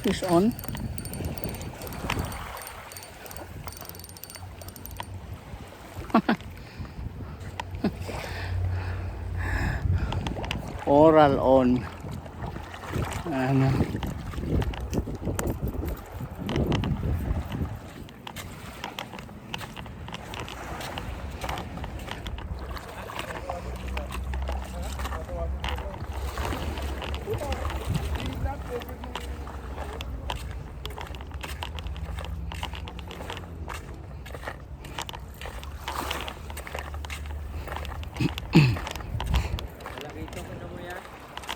Fish on. Oral on. Ano?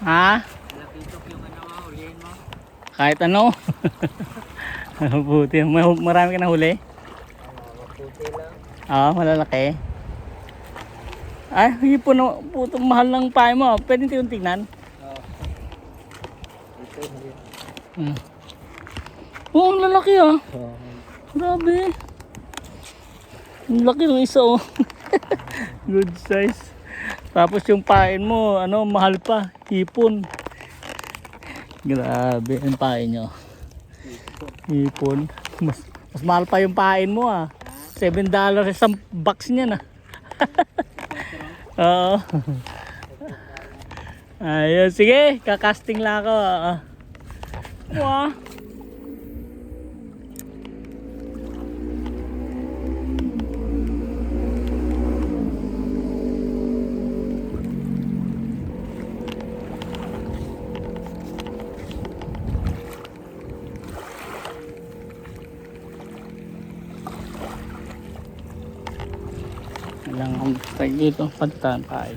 Ha? Lakitok yung ano mo, hulihin mo. Kahit ano. Buti. Marami ka na huli? Maputi lang. Malalaki. Ay, hipon na. Puto, mahal ng pahay mo. Pwede yung tignan. Oo. Ito Hmm. Oo, ang lalaki ah. Oo. Grabe. Ang laki ng isa oh. Good size. Tapos yung pain mo, ano, mahal pa. Hipon. Grabe ang pain nyo. Hipon. Mas mahal pa yung pain mo ah. $7 isang box niya na. Oo. Ayun, sige. Kakasting lang ako. Wow. Lang ang tag dito, pantan tayo.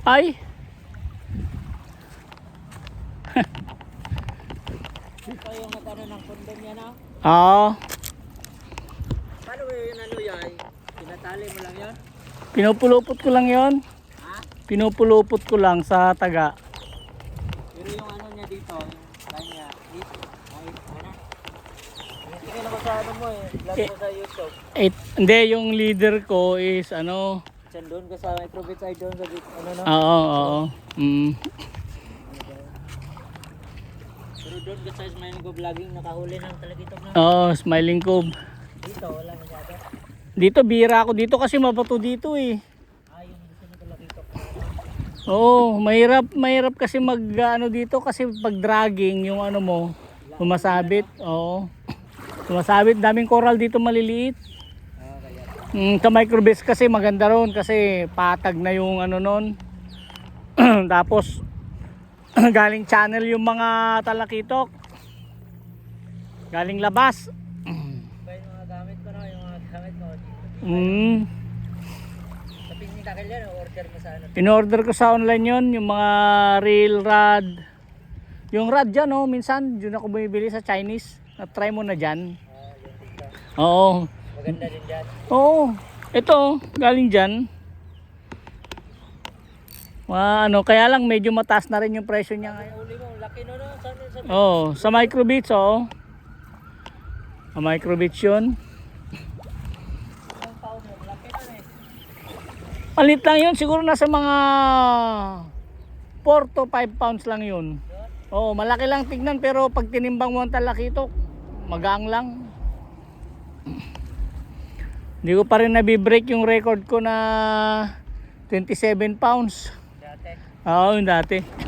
Ay! Ito yung nagano ng kondom niya na. Oo. Paano mo yun ano yay? Tinatali mo lang yun? Pinupulupot ko lang yon. Ha? Pinupulupot ko lang sa taga. Pero yung ano niya dito, yung line niya, dito. Ay, ano? Tingin ako sa ano mo eh, vlog mo sa YouTube. Hindi, yung leader ko is ano. Diyan doon ka sa microbit side doon sa dito, ano no? Oo. Pero doon ka sa Smiling Go Vlogging, nakahuli ng talagitog na. Oo, Smiling Cove. Dito, wala masyado. Dito, bira ako dito kasi mabato dito eh. Yung gusto nyo talagitog. Oo, mahirap kasi mag ano dito kasi pag dragging yung ano mo, sumasabit. Oo. Sumasabit, daming coral dito maliliit. Kaya. Sa microbase kasi maganda ron kasi patag na yung ano nun. Tapos galing channel yung mga talakitok. Galing labas. Ba yung mga gamit ko na, yung mga gamit mo. Sa pingin kakilyan, order mo sa ano? In-order ko sa online yon yung mga reel rod. Yung rod dyan oh, minsan yun ako bumibili sa Chinese. Na-try mo na dyan. Yun dito. Oo. Maganda din dyan. Oo. Ito, galing dyan. Ano, kaya lang medyo mataas na rin yung presyo niya ngayon. Uli mo, laki no, no? Sa Oo, sa microbits oh. Sa microbits yun. ang tao mo, laki na eh. Palit lang yun, siguro nasa mga 4 to 5 pounds lang yun. Oo, malaki lang tignan pero pag tinimbang mo ang talakito, magaang lang. Hindi ko pa rin nabibreak yung record ko na 27 pounds. Dati. Oo, yung dati.